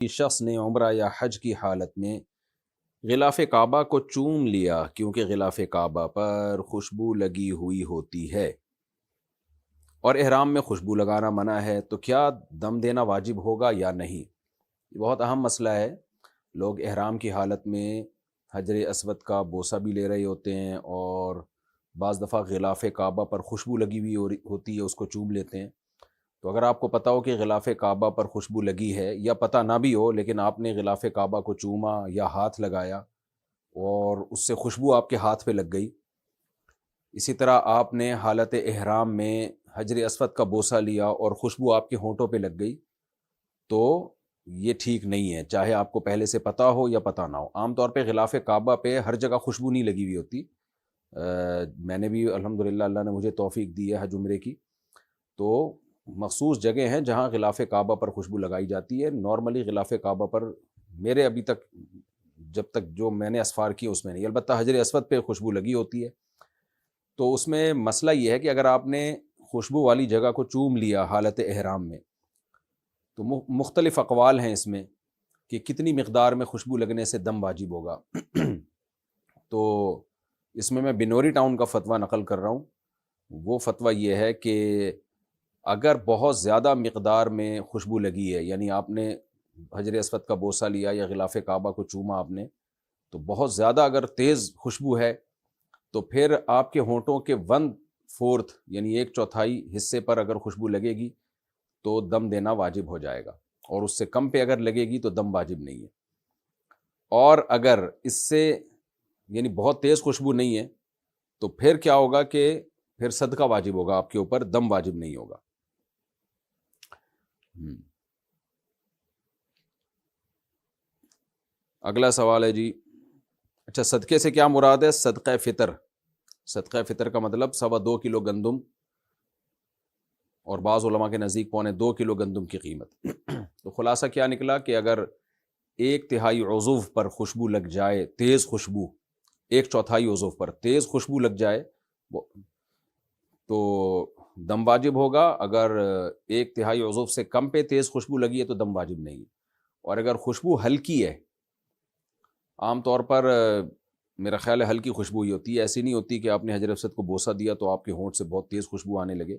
شخص نے عمرہ یا حج کی حالت میں غلاف کعبہ کو چوم لیا کیونکہ غلاف کعبہ پر خوشبو لگی ہوئی ہوتی ہے اور احرام میں خوشبو لگانا منع ہے، تو کیا دم دینا واجب ہوگا یا نہیں؟ یہ بہت اہم مسئلہ ہے۔ لوگ احرام کی حالت میں حجر اسود کا بوسہ بھی لے رہے ہوتے ہیں اور بعض دفعہ غلاف کعبہ پر خوشبو لگی ہوئی ہوتی ہے، اس کو چوم لیتے ہیں۔ تو اگر آپ کو پتہ ہو کہ غلاف کعبہ پر خوشبو لگی ہے، یا پتہ نہ بھی ہو لیکن آپ نے غلاف کعبہ کو چوما یا ہاتھ لگایا اور اس سے خوشبو آپ کے ہاتھ پہ لگ گئی، اسی طرح آپ نے حالت احرام میں حجر اسود کا بوسہ لیا اور خوشبو آپ کے ہونٹوں پہ لگ گئی، تو یہ ٹھیک نہیں ہے، چاہے آپ کو پہلے سے پتہ ہو یا پتہ نہ ہو۔ عام طور پہ غلاف کعبہ پہ ہر جگہ خوشبو نہیں لگی ہوئی ہوتی۔ میں نے بھی الحمدللہ اللہ نے مجھے توفیق دی ہے حج عمرے کی، تو مخصوص جگہ ہیں جہاں غلاف کعبہ پر خوشبو لگائی جاتی ہے۔ نارملی غلاف کعبہ پر میرے ابھی تک جب تک جو میں نے اسفار کی اس میں نہیں، البتہ حجر اسود پہ خوشبو لگی ہوتی ہے۔ تو اس میں مسئلہ یہ ہے کہ اگر آپ نے خوشبو والی جگہ کو چوم لیا حالت احرام میں، تو مختلف اقوال ہیں اس میں کہ کتنی مقدار میں خوشبو لگنے سے دم واجب ہوگا۔ تو اس میں بنوری ٹاؤن کا فتویٰ نقل کر رہا ہوں۔ وہ فتویٰ یہ ہے کہ اگر بہت زیادہ مقدار میں خوشبو لگی ہے، یعنی آپ نے حجر اسود کا بوسہ لیا یا غلاف کعبہ کو چوما آپ نے، تو بہت زیادہ اگر تیز خوشبو ہے تو پھر آپ کے ہونٹوں کے 1/4 یعنی 1/4 حصے پر اگر خوشبو لگے گی تو دم دینا واجب ہو جائے گا، اور اس سے کم پہ اگر لگے گی تو دم واجب نہیں ہے۔ اور اگر اس سے یعنی بہت تیز خوشبو نہیں ہے تو پھر کیا ہوگا کہ پھر صدقہ واجب ہوگا آپ کے اوپر، دم واجب نہیں ہوگا۔ اگلا سوال ہے جی، اچھا صدقے سے کیا مراد ہے؟ صدقہ فطر۔ صدقہ فطر کا مطلب 2.25 کلو گندم، اور بعض علماء کے نزدیک 2.25 کلو گندم کی قیمت۔ تو خلاصہ کیا نکلا کہ اگر 1/3 عضو پر خوشبو لگ جائے، تیز خوشبو، 1/4 عضو پر تیز خوشبو لگ جائے تو دم واجب ہوگا۔ اگر 1/3 عضو سے کم پہ تیز خوشبو لگی ہے تو دم واجب نہیں ہے۔ اور اگر خوشبو ہلکی ہے، عام طور پر میرا خیال ہے ہلکی خوشبو ہی ہوتی ہے، ایسی نہیں ہوتی کہ آپ نے حجر اسود کو بوسہ دیا تو آپ کے ہونٹ سے بہت تیز خوشبو آنے لگے،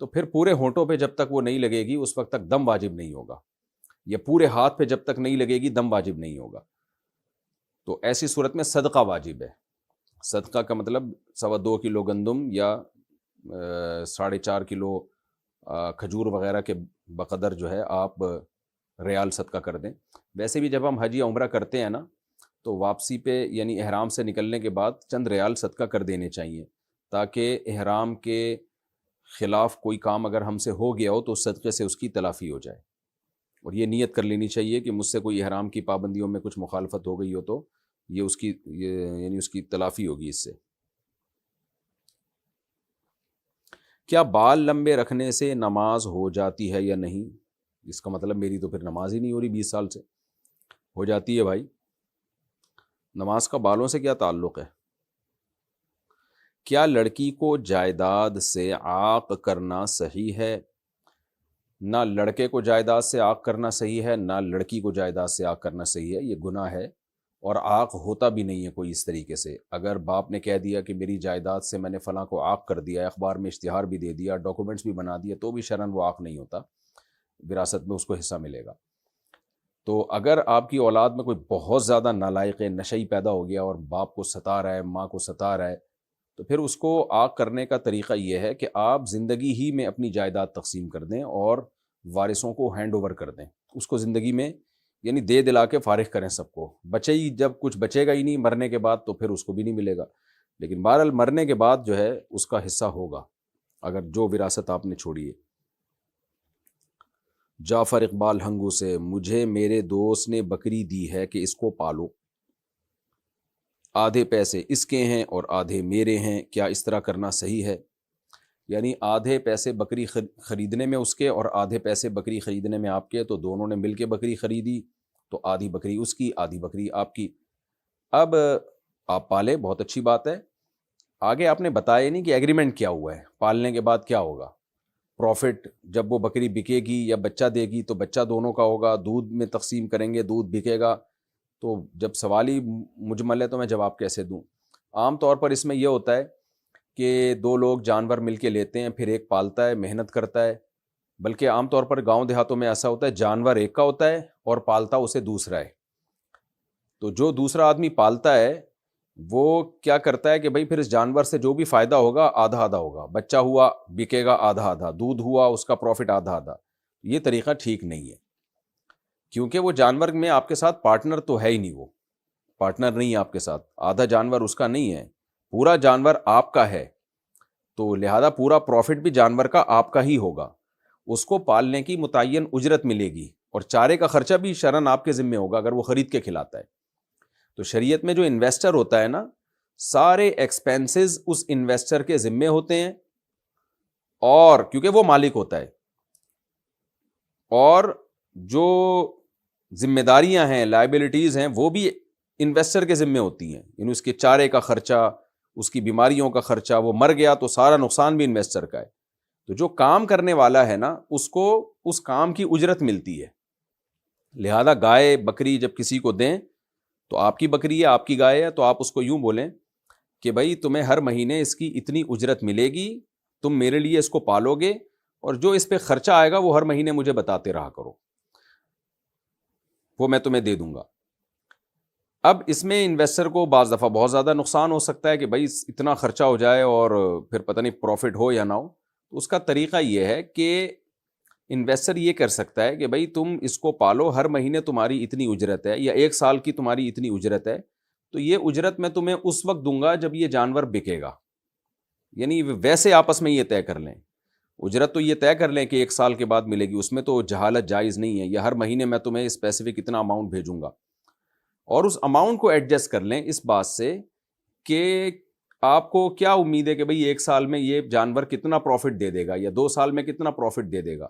تو پھر پورے ہونٹوں پہ جب تک وہ نہیں لگے گی اس وقت تک دم واجب نہیں ہوگا، یا پورے ہاتھ پہ جب تک نہیں لگے گی دم واجب نہیں ہوگا۔ تو ایسی صورت میں صدقہ واجب ہے۔ صدقہ کا مطلب 2.25 کلو گندم یا 4.5 کلو کھجور وغیرہ کے بقدر جو ہے آپ ریال صدقہ کر دیں۔ ویسے بھی جب ہم حج یا عمرہ کرتے ہیں نا تو واپسی پہ یعنی احرام سے نکلنے کے بعد چند ریال صدقہ کر دینے چاہیے، تاکہ احرام کے خلاف کوئی کام اگر ہم سے ہو گیا ہو تو اس صدقے سے اس کی تلافی ہو جائے۔ اور یہ نیت کر لینی چاہیے کہ مجھ سے کوئی احرام کی پابندیوں میں کچھ مخالفت ہو گئی ہو تو یہ اس کی یعنی اس کی تلافی ہوگی اس سے۔ کیا بال لمبے رکھنے سے نماز ہو جاتی ہے یا نہیں؟ اس کا مطلب میری تو پھر نماز ہی نہیں ہو رہی 20 سال سے۔ ہو جاتی ہے بھائی، نماز کا بالوں سے کیا تعلق ہے؟ کیا لڑکی کو جائیداد سے عاق کرنا صحیح ہے؟ نہ لڑکے کو جائیداد سے عاق کرنا صحیح ہے، نہ لڑکی کو جائیداد سے عاق کرنا صحیح ہے، یہ گناہ ہے، اور عاق ہوتا بھی نہیں ہے کوئی اس طریقے سے۔ اگر باپ نے کہہ دیا کہ میری جائیداد سے میں نے فلاں کو عاق کر دیا، اخبار میں اشتہار بھی دے دیا، ڈاکومنٹس بھی بنا دیا، تو بھی شرعاً وہ عاق نہیں ہوتا، وراثت میں اس کو حصہ ملے گا۔ تو اگر آپ کی اولاد میں کوئی بہت زیادہ نالائق نشئی پیدا ہو گیا اور باپ کو ستا رہا ہے، ماں کو ستا رہا ہے، تو پھر اس کو عاق کرنے کا طریقہ یہ ہے کہ آپ زندگی ہی میں اپنی جائیداد تقسیم کر دیں اور وارثوں کو ہینڈ اوور کر دیں، اس کو زندگی میں یعنی دے دلا کے فارغ کریں سب کو۔ بچے ہی جب کچھ بچے گا ہی نہیں مرنے کے بعد تو پھر اس کو بھی نہیں ملے گا، لیکن بہرحال مرنے کے بعد جو ہے اس کا حصہ ہوگا اگر جو وراثت آپ نے چھوڑی ہے۔ جعفر اقبال ہنگو سے، مجھے میرے دوست نے بکری دی ہے کہ اس کو پالو، آدھے پیسے اس کے ہیں اور آدھے میرے ہیں، کیا اس طرح کرنا صحیح ہے؟ یعنی آدھے پیسے بکری خریدنے میں اس کے اور آدھے پیسے بکری خریدنے میں آپ کے، تو دونوں نے مل کے بکری خریدی، تو آدھی بکری اس کی آدھی بکری آپ کی۔ اب آپ پالے، بہت اچھی بات ہے۔ آگے آپ نے بتایا نہیں کہ ایگریمنٹ کیا ہوا ہے، پالنے کے بعد کیا ہوگا، پروفٹ جب وہ بکری بکے گی یا بچہ دے گی تو بچہ دونوں کا ہوگا، دودھ میں تقسیم کریں گے، دودھ بکے گا. تو جب سوال ہی مجمل ہے تو میں جواب کیسے دوں؟ عام طور پر اس میں یہ ہوتا ہے کہ دو لوگ جانور مل کے لیتے ہیں، پھر ایک پالتا ہے، محنت کرتا ہے. بلکہ عام طور پر گاؤں دیہاتوں میں ایسا ہوتا ہے جانور ایک کا ہوتا ہے اور پالتا اسے دوسرا ہے. تو جو دوسرا آدمی پالتا ہے وہ کیا کرتا ہے کہ بھائی پھر اس جانور سے جو بھی فائدہ ہوگا آدھا آدھا ہوگا، بچہ ہوا بکے گا آدھا آدھا، دودھ ہوا اس کا پروفٹ آدھا آدھا. یہ طریقہ ٹھیک نہیں ہے، کیونکہ وہ جانور میں آپ کے ساتھ پارٹنر تو ہے ہی نہیں، وہ پارٹنر نہیں ہے آپ کے ساتھ، آدھا جانور اس کا نہیں ہے، پورا جانور آپ کا ہے. تو لہذا پورا پروفٹ بھی جانور کا آپ کا ہی ہوگا. اس کو پالنے کی متعین اجرت ملے گی اور چارے کا خرچہ بھی شرعاً آپ کے ذمہ ہوگا اگر وہ خرید کے کھلاتا ہے. تو شریعت میں جو انویسٹر ہوتا ہے نا، سارے ایکسپینسز اس انویسٹر کے ذمے ہوتے ہیں، اور کیونکہ وہ مالک ہوتا ہے، اور جو ذمہ داریاں ہیں، لائبلٹیز ہیں، وہ بھی انویسٹر کے ذمے ہوتی ہیں. یعنی اس کے چارے کا خرچہ، اس کی بیماریوں کا خرچہ، وہ مر گیا تو سارا نقصان بھی انویسٹر کا ہے. تو جو کام کرنے والا ہے نا، اس کو اس کام کی اجرت ملتی ہے. لہذا گائے بکری جب کسی کو دیں تو آپ کی بکری ہے، آپ کی گائے ہے، تو آپ اس کو یوں بولیں کہ بھائی تمہیں ہر مہینے اس کی اتنی اجرت ملے گی، تم میرے لیے اس کو پالو گے، اور جو اس پہ خرچہ آئے گا وہ ہر مہینے مجھے بتاتے رہا کرو، وہ میں تمہیں دے دوں گا. اب اس میں انویسٹر کو بعض دفعہ بہت زیادہ نقصان ہو سکتا ہے کہ بھائی اتنا خرچہ ہو جائے اور پھر پتہ نہیں پروفٹ ہو یا نہ ہو. تو اس کا طریقہ یہ ہے کہ انویسٹر یہ کر سکتا ہے کہ بھائی تم اس کو پالو، ہر مہینے تمہاری اتنی اجرت ہے یا ایک سال کی تمہاری اتنی اجرت ہے، تو یہ اجرت میں تمہیں اس وقت دوں گا جب یہ جانور بکے گا. یعنی ویسے آپس میں یہ طے کر لیں، اجرت تو یہ طے کر لیں کہ ایک سال کے بعد ملے گی، اس میں تو جہالت جائز نہیں ہے. یا ہر مہینے میں تمہیں اسپیسیفک اتنا اماؤنٹ بھیجوں گا، اور اس اماؤنٹ کو ایڈجسٹ کر لیں اس بات سے کہ آپ کو کیا امید ہے کہ بھئی ایک سال میں یہ جانور کتنا پروفٹ دے دے گا یا 2 سال میں کتنا پروفٹ دے دے گا.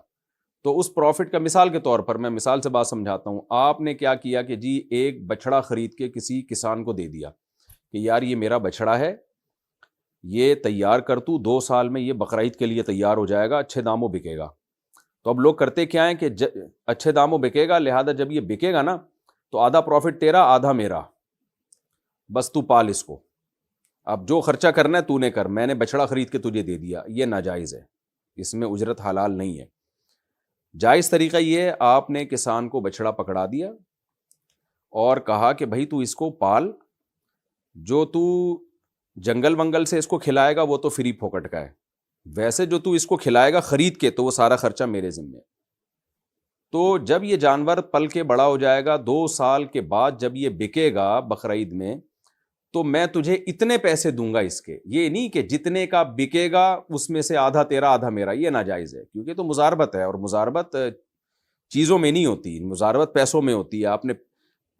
تو اس پروفٹ کا مثال کے طور پر میں مثال سے بات سمجھاتا ہوں. آپ نے کیا کیا کہ جی ایک بچڑا خرید کے کسی کسان کو دے دیا کہ یار یہ میرا بچڑا ہے، یہ تیار کر تو 2 سال میں یہ بقرعید کے لیے تیار ہو جائے گا، اچھے داموں بکے گا. تو اب لوگ کرتے کیا ہیں کہ اچھے داموں بکے گا، لہذا جب یہ بکے گا نا تو آدھا پروفٹ تیرا آدھا میرا، بس تو پال اس کو، اب جو خرچہ کرنا ہے تو نے کر، میں نے بچڑا خرید کے تجھے دے دیا. یہ ناجائز ہے، اس میں اجرت حلال نہیں ہے. جائز طریقہ یہ ہے آپ نے کسان کو بچڑا پکڑا دیا اور کہا کہ بھائی تو اس کو پال، جو تو جنگل ونگل سے اس کو کھلائے گا وہ تو فری پھوکٹ کا ہے، ویسے جو تو اس کو کھلائے گا خرید کے تو وہ سارا خرچہ میرے ذمہ. تو جب یہ جانور پل کے بڑا ہو جائے گا 2 سال کے بعد جب یہ بکے گا بقرعید میں، تو میں تجھے اتنے پیسے دوں گا اس کے. یہ نہیں کہ جتنے کا بکے گا اس میں سے آدھا تیرا آدھا میرا، یہ ناجائز ہے، کیونکہ تو مزاربت ہے، اور مزاربت چیزوں میں نہیں ہوتی، مزاربت پیسوں میں ہوتی ہے. آپ نے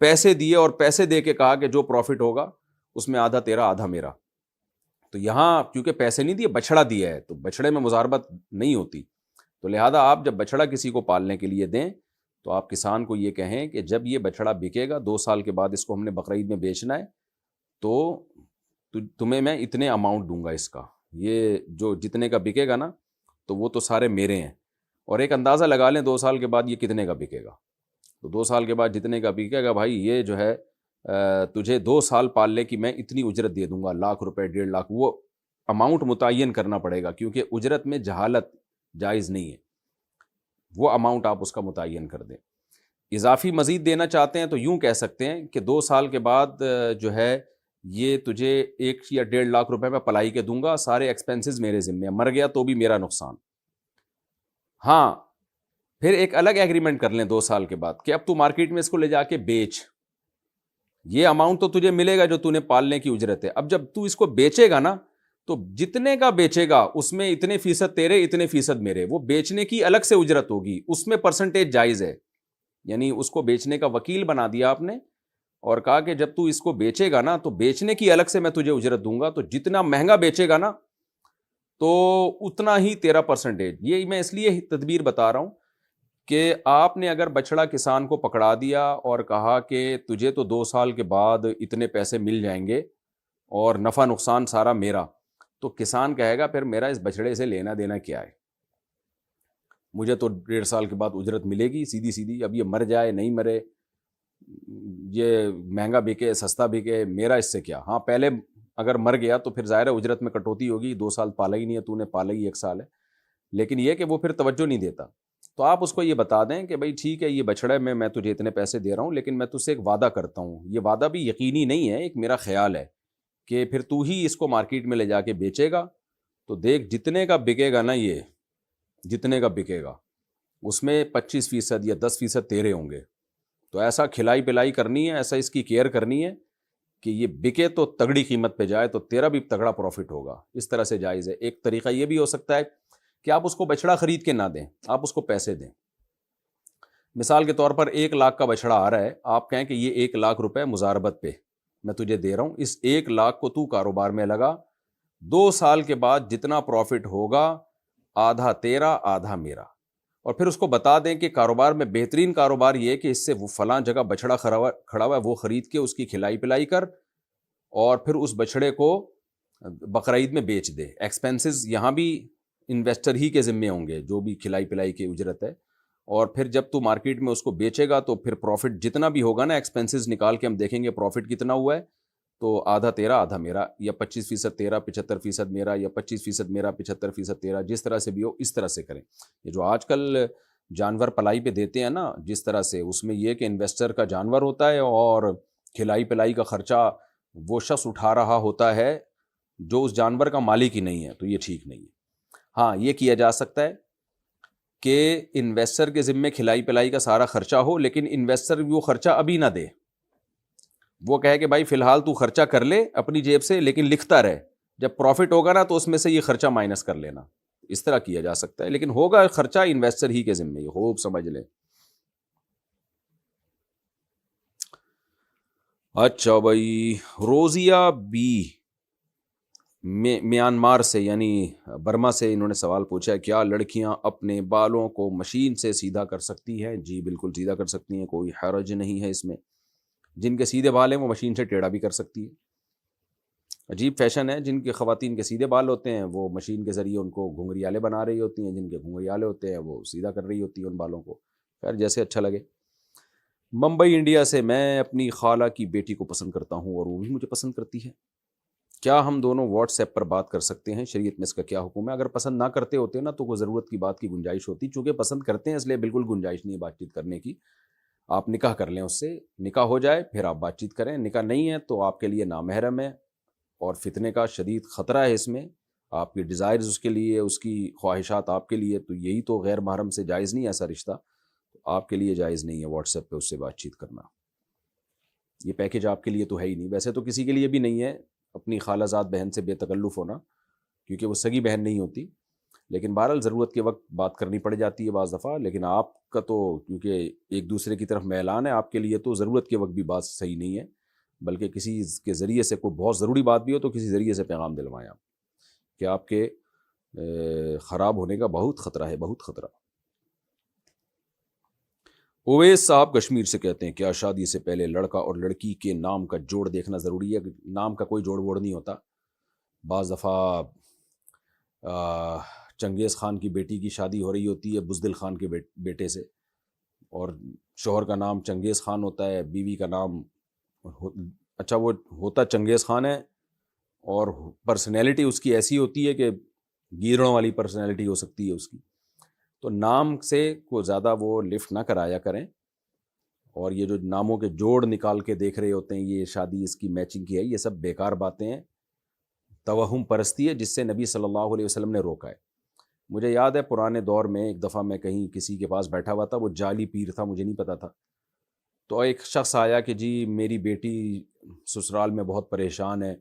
پیسے دیے اور پیسے دے کے کہا کہ جو پروفٹ ہوگا اس میں آدھا تیرا آدھا میرا. تو یہاں کیونکہ پیسے نہیں دیے، بچڑا دیا ہے، تو بچڑے میں مزاربت نہیں ہوتی. تو لہذا آپ جب بچڑا کسی کو پالنے کے لیے دیں تو آپ کسان کو یہ کہیں کہ جب یہ بچڑا بکے گا 2 سال کے بعد اس کو ہم نے بقرعید میں بیچنا ہے، تو تمہیں میں اتنے اماؤنٹ دوں گا اس کا، یہ جو جتنے کا بکے گا نا تو وہ تو سارے میرے ہیں. اور ایک اندازہ لگا لیں 2 سال کے بعد یہ کتنے کا بکے گا. تو 2 سال کے بعد جتنے کا بکے گا بھائی یہ جو ہے تجھے 2 سال پالنے کی میں اتنی اجرت دے دوں گا، لاکھ روپے 1.5 لاکھ، وہ اماؤنٹ متعین کرنا پڑے گا کیونکہ اجرت میں جہالت جائز نہیں ہے. وہ اماؤنٹ آپ اس کا متعین کر دیں. اضافی مزید دینا چاہتے ہیں تو یوں کہہ سکتے ہیں کہ 2 سال کے بعد جو ہے یہ تجھے 1 یا 1.5 لاکھ روپے میں پلائی کے دوں گا، سارے ایکسپینسز میرے ذمہ ہیں، مر گیا تو بھی میرا نقصان. ہاں پھر ایک الگ ایگریمنٹ کر لیں 2 سال کے بعد کہ اب تو مارکیٹ میں اس کو لے جا کے بیچ، یہ اماؤنٹ تو تجھے ملے گا جو تو نے پالنے کی اجرت ہے. اب جب تو اس کو بیچے گا نا تو جتنے کا بیچے گا اس میں اتنے فیصد تیرے، اتنے فیصد میرے. وہ بیچنے کی الگ سے اجرت ہوگی، اس میں پرسنٹیج جائز ہے. یعنی اس کو بیچنے کا وکیل بنا دیا آپ نے اور کہا کہ جب تو اس کو بیچے گا نا تو بیچنے کی الگ سے میں تجھے اجرت دوں گا، تو جتنا مہنگا بیچے گا نا تو اتنا ہی تیرا پرسنٹیج. یہ میں اس لیے تدبیر بتا رہا ہوں کہ آپ نے اگر بچڑا کسان کو پکڑا دیا اور کہا کہ تجھے تو 2 سال کے بعد اتنے پیسے مل جائیں گے اور نفع نقصان سارا میرا، تو کسان کہے گا پھر میرا اس بچڑے سے لینا دینا کیا ہے. مجھے تو 1.5 سال کے بعد اجرت ملے گی سیدھی سیدھی، اب یہ مر جائے نہیں مرے، یہ مہنگا بکے سستا بکے، میرا اس سے کیا. ہاں پہلے اگر مر گیا تو پھر ظاہر ہے اجرت میں کٹوتی ہوگی، 2 سال پالا ہی نہیں ہے تو نے، پالا ہی 1 سال ہے، لیکن یہ کہ وہ پھر توجہ نہیں دیتا. تو آپ اس کو یہ بتا دیں کہ بھائی ٹھیک ہے یہ بچڑا ہے، میں تجھے اتنے پیسے دے رہا ہوں، لیکن میں تجھ سے ایک وعدہ کرتا ہوں، یہ وعدہ بھی یقینی نہیں ہے، ایک میرا خیال ہے کہ پھر تو ہی اس کو مارکیٹ میں لے جا کے بیچے گا، تو دیکھ جتنے کا بکے گا نا، یہ جتنے کا بکے گا اس میں 25% یا 10% تیرے ہوں گے. تو ایسا کھلائی پلائی کرنی ہے، ایسا اس کی کیئر کرنی ہے کہ یہ بکے تو تگڑی قیمت پہ جائے، تو تیرا بھی تگڑا پروفٹ ہوگا. اس طرح سے جائز ہے. ایک طریقہ یہ بھی ہو سکتا ہے کہ آپ اس کو بچڑا خرید کے نہ دیں، آپ اس کو پیسے دیں. مثال کے طور پر 1 لاکھ کا بچڑا آ رہا ہے، آپ کہیں کہ یہ 1 لاکھ روپے مزاربت پہ میں تجھے دے رہا ہوں، اس 1 لاکھ کو تو کاروبار میں لگا، 2 سال کے بعد جتنا پروفٹ ہوگا آدھا تیرا آدھا میرا. اور پھر اس کو بتا دیں کہ کاروبار میں بہترین کاروبار یہ کہ اس سے وہ فلاں جگہ بچڑا کھڑا ہوا ہے وہ خرید کے اس کی کھلائی پلائی کر، اور پھر اس بچڑے کو بقرعید میں بیچ دے. ایکسپینسز یہاں بھی انویسٹر ہی کے ذمے ہوں گے، جو بھی کھلائی پلائی کی اجرت ہے. اور پھر جب تو مارکیٹ میں اس کو بیچے گا تو پھر پروفٹ جتنا بھی ہوگا نا، ایکسپینسز نکال کے ہم دیکھیں گے پروفٹ کتنا ہوا ہے، تو آدھا تیرا آدھا میرا، یا 25% تیرا 75% میرا، یا 25% میرا 75% تیرا، جس طرح سے بھی ہو اس طرح سے کریں. یہ جو آج کل جانور پلائی پہ دیتے ہیں نا جس طرح سے، اس میں یہ کہ انویسٹر کا جانور ہوتا ہے اور کھلائی پلائی کا خرچہ وہ شخص اٹھا رہا ہوتا ہے جو اس جانور کا مالک ہی نہیں ہے، تو یہ ٹھیک نہیں ہے. ہاں یہ کیا جا سکتا ہے کہ انویسٹر کے ذمے کھلائی پلائی کا سارا خرچہ ہو، لیکن انویسٹر وہ خرچہ ابھی نہ دے، وہ کہے کہ بھائی فی الحال تو خرچہ کر لے اپنی جیب سے، لیکن لکھتا رہے، جب پروفٹ ہوگا نا تو اس میں سے یہ خرچہ مائنس کر لینا. اس طرح کیا جا سکتا ہے، لیکن ہوگا خرچہ انویسٹر ہی کے ذمے، خوب سمجھ لیں. اچھا بھائی، روزیہ بی میانمار سے یعنی برما سے انہوں نے سوال پوچھا ہے، کیا لڑکیاں اپنے بالوں کو مشین سے سیدھا کر سکتی ہیں؟ جی بالکل سیدھا کر سکتی ہیں، کوئی حرج نہیں ہے اس میں. جن کے سیدھے بال ہیں وہ مشین سے ٹیڑھا بھی کر سکتی ہے. عجیب فیشن ہے، جن کے خواتین کے سیدھے بال ہوتے ہیں وہ مشین کے ذریعے ان کو گھنگریالے بنا رہی ہوتی ہیں، جن کے گھنگریالے ہوتے ہیں وہ سیدھا کر رہی ہوتی ہیں ان بالوں کو. خیر جیسے اچھا لگے. ممبئی انڈیا سے، میں اپنی خالہ کی بیٹی کو پسند کرتا ہوں اور وہ بھی مجھے پسند کرتی ہے، کیا ہم دونوں واٹس ایپ پر بات کر سکتے ہیں؟ شریعت میں اس کا کیا حکم ہے؟ اگر پسند نہ کرتے ہوتے نا تو کوئی ضرورت کی بات کی گنجائش ہوتی، چونکہ پسند کرتے ہیں اس لیے بالکل گنجائش نہیں ہے بات چیت کرنے کی. آپ نکاح کر لیں اس سے، نکاح ہو جائے پھر آپ بات چیت کریں. نکاح نہیں ہے تو آپ کے لیے نامحرم ہے اور فتنے کا شدید خطرہ ہے اس میں. آپ کی ڈیزائرز اس کے لیے، اس کی خواہشات آپ کے لیے، تو یہی تو غیر محرم سے جائز نہیں ہے ایسا رشتہ، تو آپ کے لیے جائز نہیں ہے واٹس ایپ پہ اس سے بات چیت کرنا. یہ پیکیج آپ کے لیے تو ہے ہی نہیں. ویسے تو کسی کے لیے بھی نہیں ہے اپنی خالہ زاد بہن سے بے تکلف ہونا، کیونکہ وہ سگی بہن نہیں ہوتی، لیکن بہرحال ضرورت کے وقت بات کرنی پڑ جاتی ہے بعض دفعہ. لیکن آپ کا تو کیونکہ ایک دوسرے کی طرف میلان ہے، آپ کے لیے تو ضرورت کے وقت بھی بات صحیح نہیں ہے، بلکہ کسی کے ذریعے سے کوئی بہت ضروری بات بھی ہو تو کسی ذریعے سے پیغام دلوائیں آپ، کہ آپ کے خراب ہونے کا بہت خطرہ ہے، بہت خطرہ. اویس صاحب کشمیر سے کہتے ہیں، کیا شادی سے پہلے لڑکا اور لڑکی کے نام کا جوڑ دیکھنا ضروری ہے؟ نام کا کوئی جوڑ ووڑ نہیں ہوتا. بعض دفعہ چنگیز خان کی بیٹی کی شادی ہو رہی ہوتی ہے بزدل خان کے بیٹے سے، اور شوہر کا نام چنگیز خان ہوتا ہے، بیوی کا نام اچھا وہ ہوتا چنگیز خان ہے، اور پرسنالٹی اس کی ایسی ہوتی ہے کہ گیرڑوں والی پرسنالٹی ہو سکتی ہے اس کی. تو نام سے کو زیادہ وہ لفٹ نہ کرایا کریں. اور یہ جو ناموں کے جوڑ نکال کے دیکھ رہے ہوتے ہیں یہ شادی اس کی میچنگ کی ہے، یہ سب بیکار باتیں ہیں، توہم پرستی ہے جس سے نبی صلی اللہ علیہ وسلم نے روکا ہے. مجھے یاد ہے پرانے دور میں ایک دفعہ میں کہیں کسی کے پاس بیٹھا ہوا تھا، وہ جعلی پیر تھا، مجھے نہیں پتا تھا. تو ایک شخص آیا کہ جی میری بیٹی سسرال میں بہت پریشان ہے،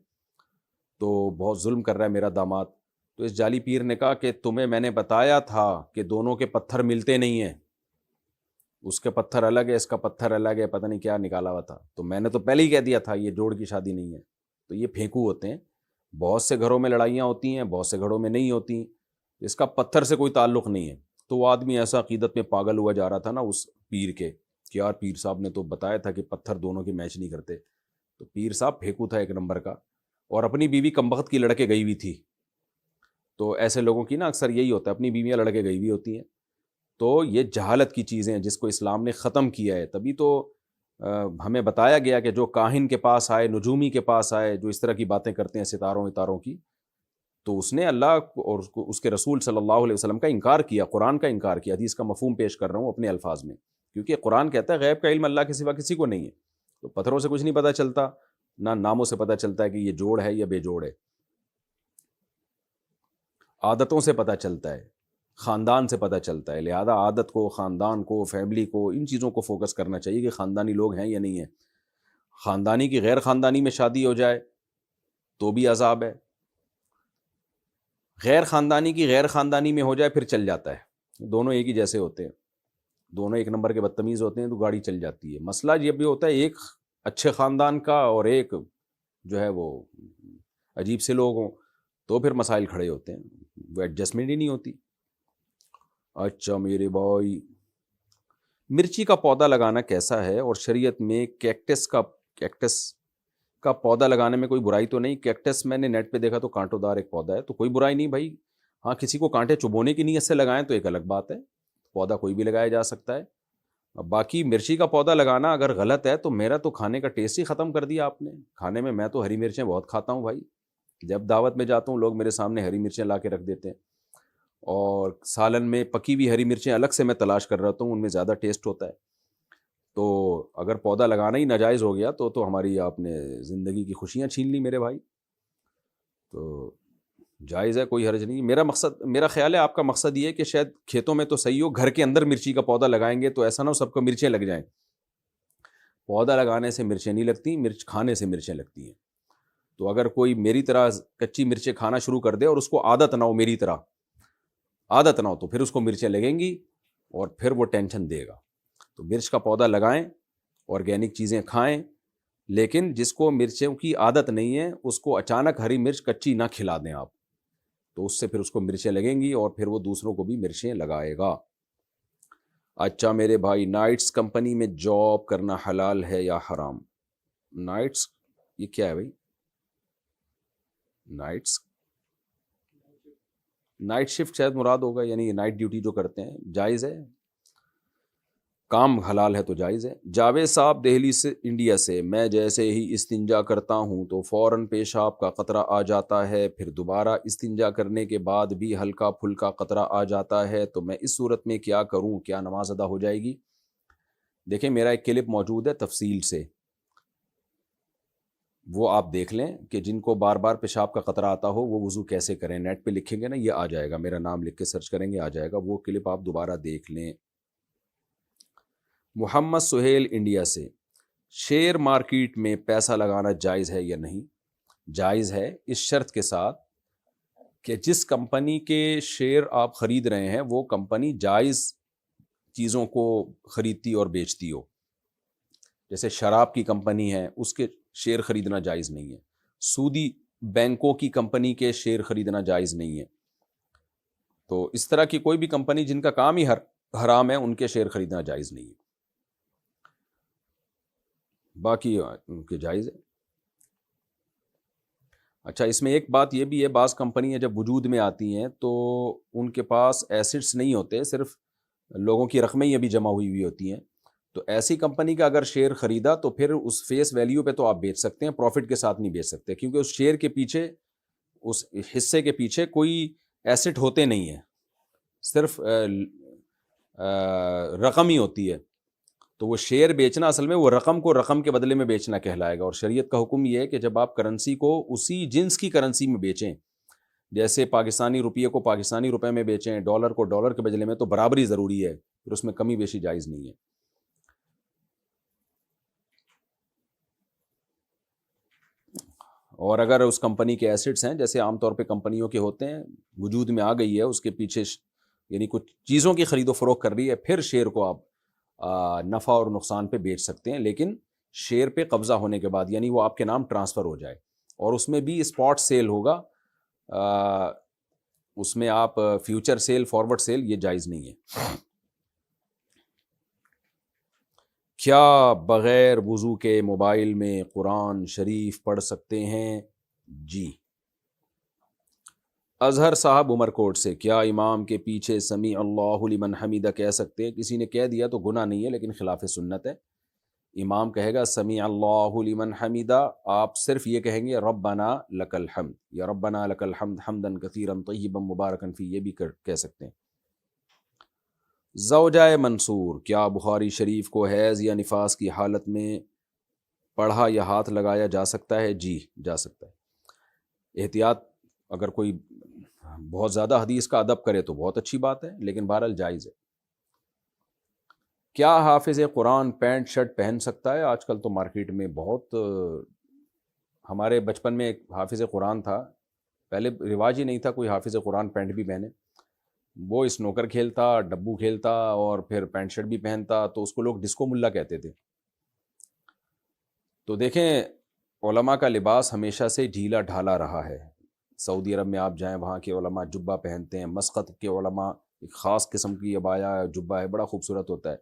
تو بہت ظلم کر رہا ہے میرا داماد. تو اس جعلی پیر نے کہا کہ تمہیں میں نے بتایا تھا کہ دونوں کے پتھر ملتے نہیں ہیں، اس کے پتھر الگ ہے، اس کا پتھر الگ ہے، پتہ نہیں کیا نکالا ہوا تھا. تو میں نے تو پہلے ہی کہہ دیا تھا یہ جوڑ کی شادی نہیں ہے. تو یہ پھینکو ہوتے ہیں. بہت سے گھروں میں لڑائیاں ہوتی ہیں، بہت سے گھروں میں نہیں ہوتی، اس کا پتھر سے کوئی تعلق نہیں ہے. تو وہ آدمی ایسا عقیدت میں پاگل ہوا جا رہا تھا نا اس پیر کے، کہ یار پیر صاحب نے تو بتایا تھا کہ پتھر دونوں کی میچ نہیں کرتے. تو پیر صاحب پھینکو تھا ایک نمبر کا، اور اپنی بیوی کمبخت کی لڑکے گئی ہوئی تھی. تو ایسے لوگوں کی نا اکثر یہی ہوتا ہے، اپنی بیویاں لڑکے گئی ہوئی ہوتی ہیں. تو یہ جہالت کی چیزیں ہیں جس کو اسلام نے ختم کیا ہے. تبھی تو ہمیں بتایا گیا کہ جو کاہن کے پاس آئے، نجومی کے پاس آئے، جو اس طرح کی باتیں کرتے ہیں ستاروں اتاروں کی، تو اس نے اللہ اور اس کے رسول صلی اللہ علیہ وسلم کا انکار کیا، قرآن کا انکار کیا. حدیث کا مفہوم پیش کر رہا ہوں اپنے الفاظ میں، کیونکہ قرآن کہتا ہے غیب کا علم اللہ کے سوا کسی کو نہیں ہے. تو پتھروں سے کچھ نہیں پتہ چلتا، نہ ناموں سے پتہ چلتا ہے کہ یہ جوڑ ہے یا بے جوڑ ہے. عادتوں سے پتہ چلتا ہے، خاندان سے پتہ چلتا ہے. لہذا عادت کو، خاندان کو، فیملی کو، ان چیزوں کو فوکس کرنا چاہیے کہ خاندانی لوگ ہیں یا نہیں ہیں. خاندانی کی غیر خاندانی میں شادی ہو جائے تو بھی عذاب ہے، غیر خاندانی کی غیر خاندانی میں ہو جائے پھر چل جاتا ہے. دونوں ایک ہی جیسے ہوتے ہیں، دونوں ایک نمبر کے بدتمیز ہوتے ہیں تو گاڑی چل جاتی ہے. مسئلہ یہ بھی ہوتا ہے ایک اچھے خاندان کا اور ایک جو ہے وہ عجیب سے لوگ ہوں تو پھر مسائل کھڑے ہوتے ہیں، وہ ایڈجسٹمنٹ ہی نہیں ہوتی. اچھا میرے بھائی، مرچی کا پودا لگانا کیسا ہے؟ اور شریعت میں کیکٹس کا پودا لگانے میں کوئی برائی تو نہیں؟ کیکٹس میں نے نیٹ پہ دیکھا تو کانٹوں دار ایک پودا ہے، تو کوئی برائی نہیں بھائی. ہاں کسی کو کانٹے چبونے کی نیت سے لگائیں تو ایک الگ بات ہے، پودا کوئی بھی لگایا جا سکتا ہے. باقی مرچی کا پودا لگانا اگر غلط ہے تو میرا تو کھانے کا ٹیسٹ ہی ختم کر دیا آپ نے. کھانے میں تو ہری مرچیں بہت کھاتا ہوں بھائی، جب دعوت میں جاتا ہوں لوگ میرے سامنے ہری مرچیں لا کے رکھ دیتے ہیں، اور سالن میں پکی ہوئی ہری مرچیں الگ سے میں تلاش کر رہا ہوں، ان میں زیادہ ٹیسٹ ہوتا ہے. تو اگر پودا لگانا ہی ناجائز ہو گیا تو ہماری آپ نے زندگی کی خوشیاں چھین لی میرے بھائی. تو جائز ہے، کوئی حرج نہیں. میرا خیال ہے آپ کا مقصد یہ ہے کہ شاید کھیتوں میں تو صحیح ہو، گھر کے اندر مرچی کا پودا لگائیں گے تو ایسا نہ ہو سب کو مرچیں لگ جائیں. پودا لگانے سے مرچیں نہیں لگتی، مرچ کھانے سے مرچیں لگتی ہیں. تو اگر کوئی میری طرح کچی مرچیں کھانا شروع کر دے اور اس کو عادت نہ ہو، میری طرح عادت نہ ہو، تو پھر اس کو مرچیں لگیں گی اور پھر وہ ٹینشن دے گا. تو مرچ کا پودا لگائیں، آرگینک چیزیں کھائیں، لیکن جس کو مرچوں کی عادت نہیں ہے اس کو اچانک ہری مرچ کچی نہ کھلا دیں آپ، تو اس سے پھر اس کو مرچیں لگیں گی اور پھر وہ دوسروں کو بھی مرچیں لگائے گا. اچھا میرے بھائی، نائٹس کمپنی میں جاب کرنا حلال ہے یا حرام؟ نائٹس یہ کیا ہے بھائی؟ نائٹ شفٹ شاید مراد ہوگا، یعنی نائٹ ڈیوٹی جو کرتے ہیں. جائز ہے، کام حلال ہے تو جائز ہے. جاوید صاحب دہلی سے، انڈیا سے، میں جیسے ہی استنجا کرتا ہوں تو فوراً پیشاب کا قطرہ آ جاتا ہے، پھر دوبارہ استنجا کرنے کے بعد بھی ہلکا پھلکا قطرہ آ جاتا ہے، تو میں اس صورت میں کیا کروں؟ کیا نماز ادا ہو جائے گی؟ دیکھیں میرا ایک کلپ موجود ہے تفصیل سے، وہ آپ دیکھ لیں کہ جن کو بار بار پیشاب کا قطرہ آتا ہو وہ وضو کیسے کریں. نیٹ پہ لکھیں گے نا، یہ آ جائے گا، میرا نام لکھ کے سرچ کریں گے آ جائے گا، وہ کلپ آپ دوبارہ دیکھ لیں. محمد سہیل انڈیا سے، شیئر مارکیٹ میں پیسہ لگانا جائز ہے یا نہیں؟ جائز ہے، اس شرط کے ساتھ کہ جس کمپنی کے شیئر آپ خرید رہے ہیں وہ کمپنی جائز چیزوں کو خریدتی اور بیچتی ہو. جیسے شراب کی کمپنی ہے، اس کے شیئر خریدنا جائز نہیں ہے. سودی بینکوں کی کمپنی کے شیئر خریدنا جائز نہیں ہے. تو اس طرح کی کوئی بھی کمپنی جن کا کام ہی حرام ہے ان کے شیئر خریدنا جائز نہیں ہے، باقی ان کے جائز ہے. اچھا اس میں ایک بات یہ بھی ہے، بعض کمپنیاں جب وجود میں آتی ہیں تو ان کے پاس ایسٹس نہیں ہوتے، صرف لوگوں کی رقمیں ہی ابھی جمع ہوئی ہوتی ہیں. تو ایسی کمپنی کا اگر شیئر خریدا تو پھر اس فیس ویلیو پہ تو آپ بیچ سکتے ہیں، پروفٹ کے ساتھ نہیں بیچ سکتے، کیونکہ اس شیئر کے پیچھے، اس حصے کے پیچھے کوئی ایسٹ ہوتے نہیں ہیں، صرف رقم ہی ہوتی ہے. تو وہ شیئر بیچنا اصل میں وہ رقم کو رقم کے بدلے میں بیچنا کہلائے گا. اور شریعت کا حکم یہ ہے کہ جب آپ کرنسی کو اسی جنس کی کرنسی میں بیچیں، جیسے پاکستانی روپیے کو پاکستانی روپے میں بیچیں، ڈالر کو ڈالر کے بدلے میں، تو برابری ضروری ہے، پھر اس میں کمی بیشی جائز نہیں ہے. اور اگر اس کمپنی کے ایسٹس ہیں، جیسے عام طور پہ کمپنیوں کے ہوتے ہیں، وجود میں آ گئی ہے، اس کے پیچھے یعنی کچھ چیزوں کی خرید و فروخت کر رہی ہے، پھر شیئر کو آپ نفع اور نقصان پہ بیچ سکتے ہیں، لیکن شیئر پہ قبضہ ہونے کے بعد، یعنی وہ آپ کے نام ٹرانسفر ہو جائے. اور اس میں بھی اسپاٹ سیل ہوگا، اس میں آپ فیوچر سیل، فارورڈ سیل یہ جائز نہیں ہے. کیا بغیر وضو کے موبائل میں قرآن شریف پڑھ سکتے ہیں؟ جی اظہر صاحب عمر کوٹ سے، کیا امام کے پیچھے سمیع اللہ لمن حمیدہ کہہ سکتے ہیں؟ کسی نے کہہ دیا تو گناہ نہیں ہے، لیکن خلاف سنت ہے۔ امام کہے گا سمیع اللہ لمن حمیدہ، آپ صرف یہ کہیں گے ربنا لک الحمد یا ربنا لک الحمد حمدا کثیرا طیبا مبارکا فی، یہ بھی کہہ سکتے ہیں۔ زوجہ منصور، کیا بخاری شریف کو حیض یا نفاس کی حالت میں پڑھا یا ہاتھ لگایا جا سکتا ہے؟ جی جا سکتا ہے۔ احتیاط، اگر کوئی بہت زیادہ حدیث کا ادب کرے تو بہت اچھی بات ہے، لیکن بہرحال جائز ہے۔ کیا حافظ قرآن پینٹ شرٹ پہن سکتا ہے؟ آج کل تو مارکیٹ میں بہت، ہمارے بچپن میں ایک حافظ قرآن تھا، پہلے رواج ہی نہیں تھا کوئی حافظ قرآن پینٹ بھی پہنے، وہ اسنوکر کھیلتا، ڈبو کھیلتا اور پھر پینٹ شرٹ بھی پہنتا، تو اس کو لوگ ڈسکو ملا کہتے تھے۔ تو دیکھیں، علماء کا لباس ہمیشہ سے ڈھیلا ڈھالا رہا ہے۔ سعودی عرب میں آپ جائیں، وہاں کے علماء جبہ پہنتے ہیں، مسقط کے علماء ایک خاص قسم کی عبایا جبہ ہے، بڑا خوبصورت ہوتا ہے۔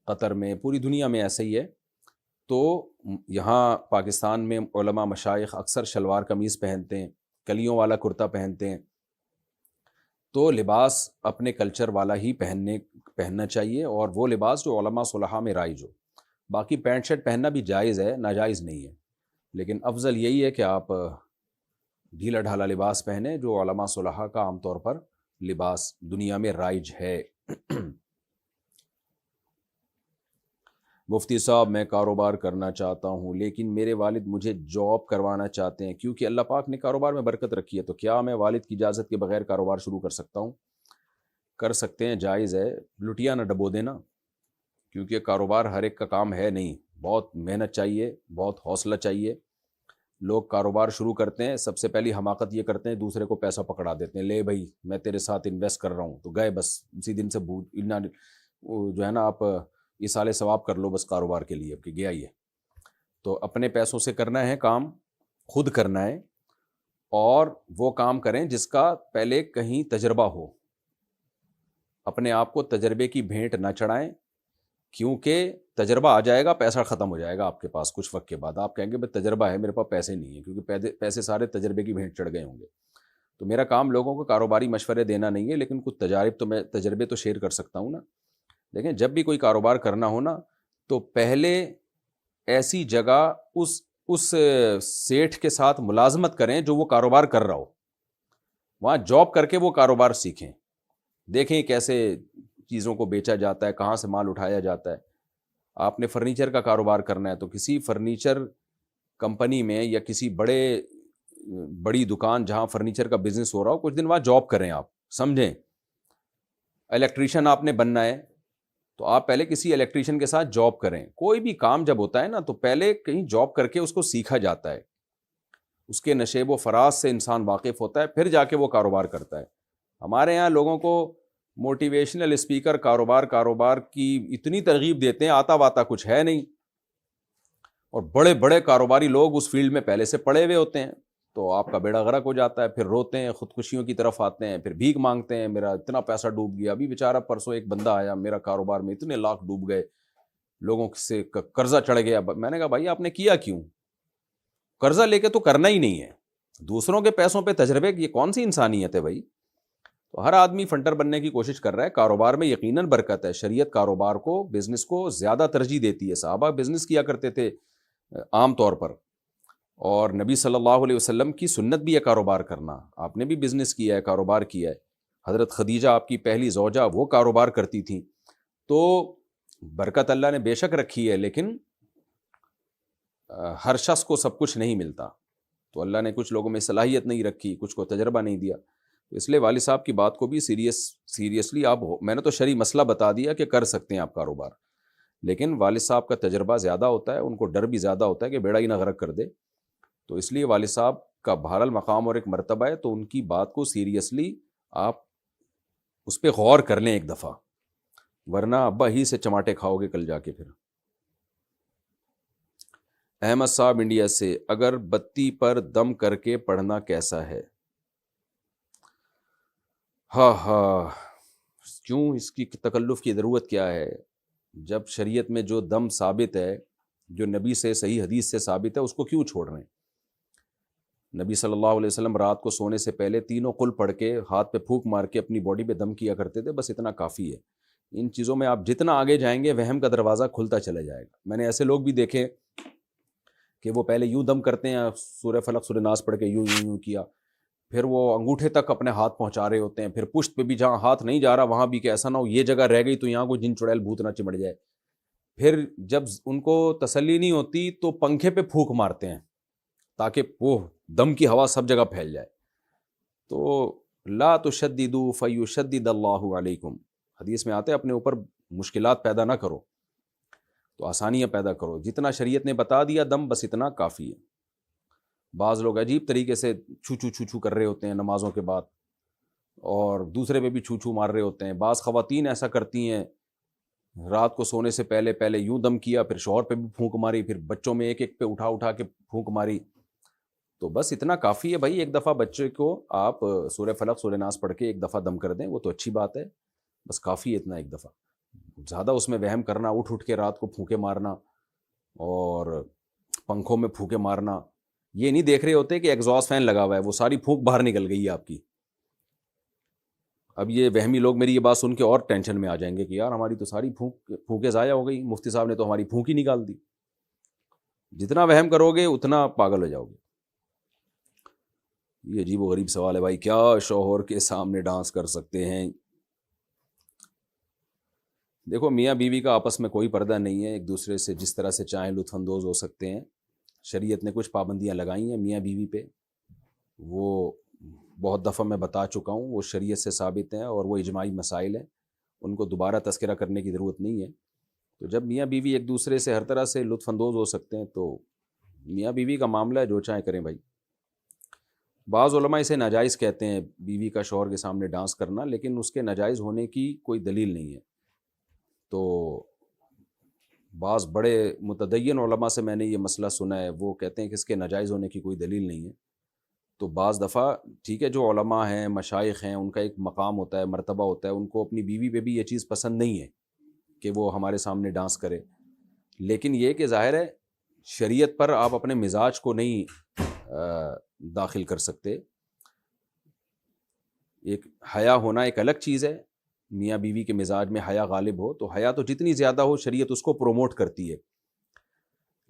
قطر میں، پوری دنیا میں ایسا ہی ہے۔ تو یہاں پاکستان میں علماء مشائخ اکثر شلوار قمیض پہنتے ہیں، کلیوں والا کرتا پہنتے ہیں۔ تو لباس اپنے کلچر والا ہی پہننا چاہیے، اور وہ لباس جو علماء صلحاء میں رائج ہو۔ باقی پینٹ شرٹ پہننا بھی جائز ہے، ناجائز نہیں ہے، لیکن افضل یہی ہے کہ آپ ڈھیلا ڈھالا لباس پہنے جو علماء صلحاء کا عام طور پر لباس دنیا میں رائج ہے۔ مفتی صاحب، میں کاروبار کرنا چاہتا ہوں لیکن میرے والد مجھے جاب کروانا چاہتے ہیں، کیونکہ اللہ پاک نے کاروبار میں برکت رکھی ہے، تو کیا میں والد کی اجازت کے بغیر کاروبار شروع کر سکتا ہوں؟ کر سکتے ہیں، جائز ہے، لٹیا نہ ڈبو دینا، کیونکہ کاروبار ہر ایک کا کام ہے نہیں، بہت محنت چاہیے، بہت حوصلہ چاہیے۔ لوگ کاروبار شروع کرتے ہیں، سب سے پہلی حماقت یہ کرتے ہیں، دوسرے کو پیسہ پکڑا دیتے ہیں، لے بھائی میں تیرے ساتھ انویسٹ کر رہا ہوں، تو گئے بس اسی دن سے جو ہے نا، آپ ایصال ثواب کر لو بس کاروبار کے لیے کہ گیا ہی ہے۔ تو اپنے پیسوں سے کرنا ہے کام، خود کرنا ہے، اور وہ کام کریں جس کا پہلے کہیں تجربہ ہو۔ اپنے آپ کو تجربے کی بھینٹ نہ چڑھائیں، کیونکہ تجربہ آ جائے گا، پیسہ ختم ہو جائے گا آپ کے پاس کچھ وقت کے بعد، آپ کہیں گے بھائی تجربہ ہے میرے پاس، پیسے نہیں ہیں، کیونکہ پیسے سارے تجربے کی بھینٹ چڑھ گئے ہوں گے۔ تو میرا کام لوگوں کو کاروباری مشورے دینا نہیں ہے، لیکن کچھ تجربے تو شیئر کر سکتا ہوں نا۔ لیکن جب بھی کوئی کاروبار کرنا ہو نا، تو پہلے ایسی جگہ اس سیٹھ کے ساتھ ملازمت کریں جو وہ کاروبار کر رہا ہو، وہاں جاب کر کے وہ کاروبار سیکھیں، دیکھیں کیسے چیزوں کو بیچا جاتا ہے، کہاں سے مال اٹھایا جاتا ہے۔ آپ نے فرنیچر کا کاروبار کرنا ہے تو کسی فرنیچر کمپنی میں یا کسی بڑی دکان جہاں فرنیچر کا بزنس ہو رہا ہو، کچھ دن وہاں جاب کریں، آپ سمجھیں۔ الیکٹریشین آپ نے بننا ہے تو آپ پہلے کسی الیکٹریشین کے ساتھ جاب کریں۔ کوئی بھی کام جب ہوتا ہے نا تو پہلے کہیں جاب کر کے اس کو سیکھا جاتا ہے، اس کے نشیب و فراز سے انسان واقف ہوتا ہے، پھر جا کے وہ کاروبار کرتا ہے۔ ہمارے یہاں لوگوں کو موٹیویشنل اسپیکر کاروبار کی اتنی ترغیب دیتے ہیں، آتا واتا کچھ ہے نہیں، اور بڑے بڑے کاروباری لوگ اس فیلڈ میں پہلے سے پڑے ہوئے ہوتے ہیں، تو آپ کا بیڑا غرق ہو جاتا ہے، پھر روتے ہیں، خودکشیوں کی طرف آتے ہیں، پھر بھیک مانگتے ہیں، میرا اتنا پیسہ ڈوب گیا۔ ابھی بیچارہ پرسوں ایک بندہ آیا، میرا کاروبار میں اتنے لاکھ ڈوب گئے، لوگوں سے قرضہ چڑھ گیا۔ میں نے کہا بھائی آپ نے کیا کیوں؟ قرضہ لے کے تو کرنا ہی نہیں ہے، دوسروں کے پیسوں پہ تجربے، یہ کون سی انسانیت ہے بھائی؟ تو ہر آدمی فنٹر بننے کی کوشش کر رہا ہے۔ کاروبار میں یقیناً برکت ہے، شریعت کاروبار کو، بزنس کو زیادہ ترجیح دیتی ہے۔ صحابہ بزنس کیا کرتے تھے عام طور پر، اور نبی صلی اللہ علیہ وسلم کی سنت بھی ہے کاروبار کرنا، آپ نے بھی بزنس کیا ہے، کاروبار کیا ہے۔ حضرت خدیجہ آپ کی پہلی زوجہ، وہ کاروبار کرتی تھیں، تو برکت اللہ نے بے شک رکھی ہے، لیکن ہر شخص کو سب کچھ نہیں ملتا، تو اللہ نے کچھ لوگوں میں صلاحیت نہیں رکھی، کچھ کو تجربہ نہیں دیا، تو اس لیے والد صاحب کی بات کو بھی سیریسلی آپ، میں نے تو شرعی مسئلہ بتا دیا کہ کر سکتے ہیں آپ کاروبار، لیکن والد صاحب کا تجربہ زیادہ ہوتا ہے، ان کو ڈر بھی زیادہ ہوتا ہے کہ بیڑا ہی نہ غرق کر دے، تو اس لیے والد صاحب کا بہرحال مقام اور ایک مرتبہ ہے، تو ان کی بات کو سیریسلی آپ اس پہ غور کر لیں ایک دفعہ، ورنہ ابا ہی سے چماٹے کھاؤ گے کل جا کے پھر۔ احمد صاحب انڈیا سے، اگر بتی پر دم کر کے پڑھنا کیسا ہے؟ ہاں، کیوں اس کی تکلف کی ضرورت کیا ہے؟ جب شریعت میں جو دم ثابت ہے، جو نبی سے صحیح حدیث سے ثابت ہے، اس کو کیوں چھوڑ رہے ہیں؟ نبی صلی اللہ علیہ وسلم رات کو سونے سے پہلے تینوں قل پڑھ کے ہاتھ پہ پھونک مار کے اپنی باڈی پہ دم کیا کرتے تھے، بس اتنا کافی ہے۔ ان چیزوں میں آپ جتنا آگے جائیں گے وہم کا دروازہ کھلتا چلا جائے گا۔ میں نے ایسے لوگ بھی دیکھے کہ وہ پہلے یوں دم کرتے ہیں، سورہ فلق سورہ ناس پڑھ کے یوں یوں یوں کیا، پھر وہ انگوٹھے تک اپنے ہاتھ پہنچا رہے ہوتے ہیں، پھر پشت پہ بھی جہاں ہاتھ نہیں جا رہا وہاں بھی، کہ ایسا نہ ہو یہ جگہ رہ گئی تو یہاں کوئی جن چڑیل بھوت نہ چمٹ جائے۔ پھر جب ان کو تسلی نہیں ہوتی تو پنکھے پہ پھونک مارتے ہیں تاکہ وہ دم کی ہوا سب جگہ پھیل جائے۔ تو لا تشددوا فیشدد اللہ علیکم، حدیث میں آتے ہیں اپنے اوپر مشکلات پیدا نہ کرو تو آسانیاں پیدا کرو، جتنا شریعت نے بتا دیا دم بس اتنا کافی ہے۔ بعض لوگ عجیب طریقے سے چھو چھو چھو چھو کر رہے ہوتے ہیں نمازوں کے بعد، اور دوسرے پہ بھی چھو چھو مار رہے ہوتے ہیں۔ بعض خواتین ایسا کرتی ہیں، رات کو سونے سے پہلے پہلے یوں دم کیا، پھر شوہر پہ بھی پھونک ماری، پھر بچوں میں ایک ایک پہ اٹھا اٹھا کے پھونک ماری۔ تو بس اتنا کافی ہے بھائی، ایک دفعہ بچے کو آپ سورہ فلق سورہ ناس پڑھ کے ایک دفعہ دم کر دیں، وہ تو اچھی بات ہے، بس کافی ہے اتنا ایک دفعہ۔ زیادہ اس میں وہم کرنا، اٹھ اٹھ کے رات کو پھونکے مارنا اور پنکھوں میں پھونکے مارنا، یہ نہیں دیکھ رہے ہوتے کہ ایگزاسٹ فین لگا ہوا ہے، وہ ساری پھونک باہر نکل گئی ہے آپ کی۔ اب یہ وہمی لوگ میری یہ بات سن کے اور ٹینشن میں آ جائیں گے کہ یار ہماری تو ساری پھونکیں ضائع ہو گئی، مفتی صاحب نے تو ہماری پھونک ہی نکال دی۔ جتنا وہم کرو گے اتنا پاگل ہو جاؤ گے۔ یہ عجیب و غریب سوال ہے بھائی، کیا شوہر کے سامنے ڈانس کر سکتے ہیں؟ دیکھو میاں بیوی کا آپس میں کوئی پردہ نہیں ہے، ایک دوسرے سے جس طرح سے چاہیں لطف اندوز ہو سکتے ہیں۔ شریعت نے کچھ پابندیاں لگائی ہیں میاں بیوی پہ، وہ بہت دفعہ میں بتا چکا ہوں، وہ شریعت سے ثابت ہیں اور وہ اجماعی مسائل ہیں، ان کو دوبارہ تذکرہ کرنے کی ضرورت نہیں ہے۔ تو جب میاں بیوی ایک دوسرے سے ہر طرح سے لطف اندوز ہو سکتے ہیں تو میاں بیوی کا معاملہ ہے، جو چاہیں کریں بھائی۔ بعض علماء اسے ناجائز کہتے ہیں بیوی کا شوہر کے سامنے ڈانس کرنا، لیکن اس کے ناجائز ہونے کی کوئی دلیل نہیں ہے۔ تو بعض بڑے متدین علماء سے میں نے یہ مسئلہ سنا ہے، وہ کہتے ہیں کہ اس کے ناجائز ہونے کی کوئی دلیل نہیں ہے۔ تو بعض دفعہ ٹھیک ہے، جو علماء ہیں مشائخ ہیں ان کا ایک مقام ہوتا ہے، مرتبہ ہوتا ہے، ان کو اپنی بیوی پہ بھی یہ چیز پسند نہیں ہے کہ وہ ہمارے سامنے ڈانس کرے، لیکن یہ کہ ظاہر ہے شریعت پر آپ اپنے مزاج کو نہیں داخل کر سکتے۔ ایک حیا ہونا ایک الگ چیز ہے، میاں بیوی کے مزاج میں حیا غالب ہو تو حیا تو جتنی زیادہ ہو شریعت اس کو پروموٹ کرتی ہے،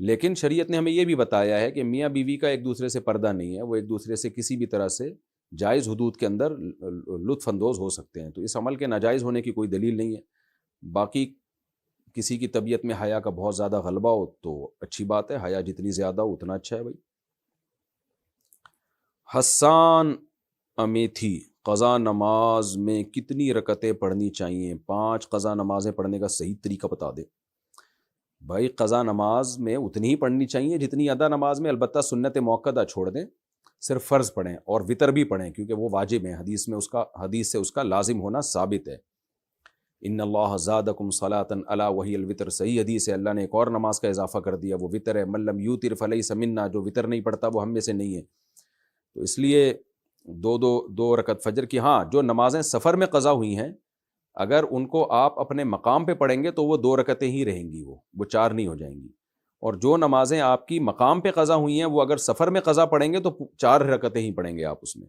لیکن شریعت نے ہمیں یہ بھی بتایا ہے کہ میاں بیوی کا ایک دوسرے سے پردہ نہیں ہے، وہ ایک دوسرے سے کسی بھی طرح سے جائز حدود کے اندر لطف اندوز ہو سکتے ہیں، تو اس عمل کے ناجائز ہونے کی کوئی دلیل نہیں ہے۔ باقی کسی کی طبیعت میں حیا کا بہت زیادہ غلبہ ہو تو اچھی بات ہے، حیا جتنی زیادہ ہو اتنا اچھا ہے بھائی۔ حسان امیتھی، قضا نماز میں کتنی رکعتیں پڑھنی چاہیے؟ 5 قضا نمازیں پڑھنے کا صحیح طریقہ بتا دے بھائی۔ قضا نماز میں اتنی ہی پڑھنی چاہیے جتنی ادا نماز میں، البتہ سنت موقدہ چھوڑ دیں، صرف فرض پڑھیں اور وطر بھی پڑھیں کیونکہ وہ واجب ہیں، حدیث سے اس کا لازم ہونا ثابت ہے۔ ان اللہ زادکم صلاۃ الا وہی الوتر، صحیح حدیث ہے، اللہ نے ایک اور نماز کا اضافہ کر دیا، وہ وطر ہے۔ من لم یوتر فلیس منا، جو وطر نہیں پڑھتا وہ ہم میں سے نہیں ہے۔ تو اس لیے دو رکعت فجر کی، ہاں جو نمازیں سفر میں قضا ہوئی ہیں اگر ان کو آپ اپنے مقام پہ پڑھیں گے تو وہ 2 رکعتیں ہی رہیں گی، وہ 4 نہیں ہو جائیں گی، اور جو نمازیں آپ کی مقام پہ قضا ہوئی ہیں وہ اگر سفر میں قضا پڑھیں گے تو 4 رکعتیں ہی پڑھیں گے آپ اس میں۔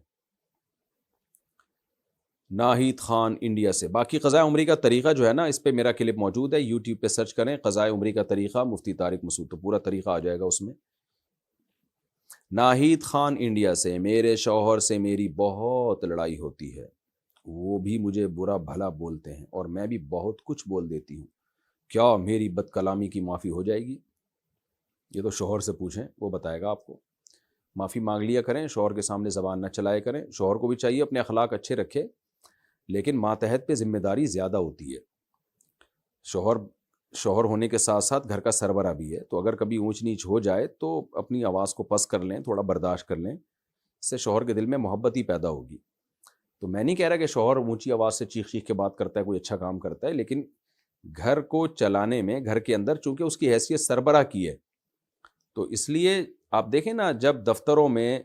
ناہید خان انڈیا سے، باقی قضاء عمری کا طریقہ جو ہے نا اس پہ میرا کلپ موجود ہے، یوٹیوب پہ سرچ کریں قضاء عمری کا طریقہ مفتی طارق مسعود، تو پورا طریقہ آ جائے گا اس میں۔ ناہید خان انڈیا سے، میرے شوہر سے میری بہت لڑائی ہوتی ہے، وہ بھی مجھے برا بھلا بولتے ہیں اور میں بھی بہت کچھ بول دیتی ہوں، کیا میری بد کلامی کی معافی ہو جائے گی؟ یہ تو شوہر سے پوچھیں، وہ بتائے گا آپ کو۔ معافی مانگ لیا کریں، شوہر کے سامنے زبان نہ چلائے کریں، شوہر کو بھی چاہیے اپنے اخلاق اچھے رکھے، لیکن ماتحت پہ ذمہ داری زیادہ ہوتی ہے۔ شوہر ہونے کے ساتھ ساتھ گھر کا سربراہ بھی ہے، تو اگر کبھی اونچ نیچ ہو جائے تو اپنی آواز کو پست کر لیں، تھوڑا برداشت کر لیں، اس سے شوہر کے دل میں محبت ہی پیدا ہوگی۔ تو میں نہیں کہہ رہا کہ شوہر اونچی آواز سے چیخ چیخ کے بات کرتا ہے کوئی اچھا کام کرتا ہے، لیکن گھر کو چلانے میں، گھر کے اندر چونکہ اس کی حیثیت سربراہ کی ہے، تو اس لیے آپ دیکھیں نا جب دفتروں میں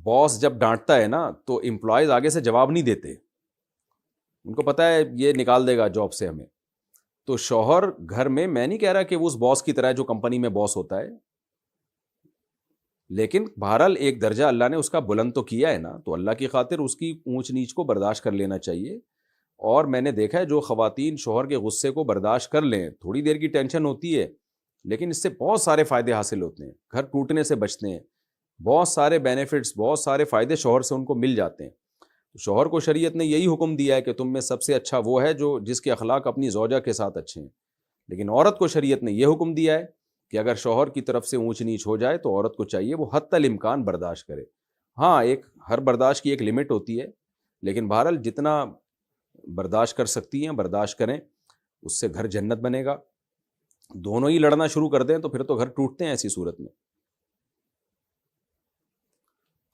باس جب ڈانٹتا ہے نا تو امپلائیز آگے سے جواب نہیں دیتے، ان کو پتہ ہے یہ نکال دے گا جاب سے ہمیں۔ تو شوہر گھر میں نہیں کہہ رہا کہ وہ اس باس کی طرح جو کمپنی میں باس ہوتا ہے، لیکن بہرحال ایک درجہ اللہ نے اس کا بلند تو کیا ہے نا، تو اللہ کی خاطر اس کی اونچ نیچ کو برداشت کر لینا چاہیے. اور میں نے دیکھا ہے جو خواتین شوہر کے غصے کو برداشت کر لیں، تھوڑی دیر کی ٹینشن ہوتی ہے لیکن اس سے بہت سارے فائدے حاصل ہوتے ہیں، گھر ٹوٹنے سے بچتے ہیں، بہت سارے بینیفٹس، بہت سارے فائدے شوہر سے ان کو مل جاتے ہیں. شوہر کو شریعت نے یہی حکم دیا ہے کہ تم میں سب سے اچھا وہ ہے جو جس کے اخلاق اپنی زوجہ کے ساتھ اچھے ہیں. لیکن عورت کو شریعت نے یہ حکم دیا ہے کہ اگر شوہر کی طرف سے اونچ نیچ ہو جائے تو عورت کو چاہیے وہ حتی الامکان برداشت کرے. ہاں، ہر برداشت کی ایک لمٹ ہوتی ہے، لیکن بہرحال جتنا برداشت کر سکتی ہیں برداشت کریں، اس سے گھر جنت بنے گا. دونوں ہی لڑنا شروع کر دیں تو پھر تو گھر ٹوٹتے ہیں ایسی صورت میں.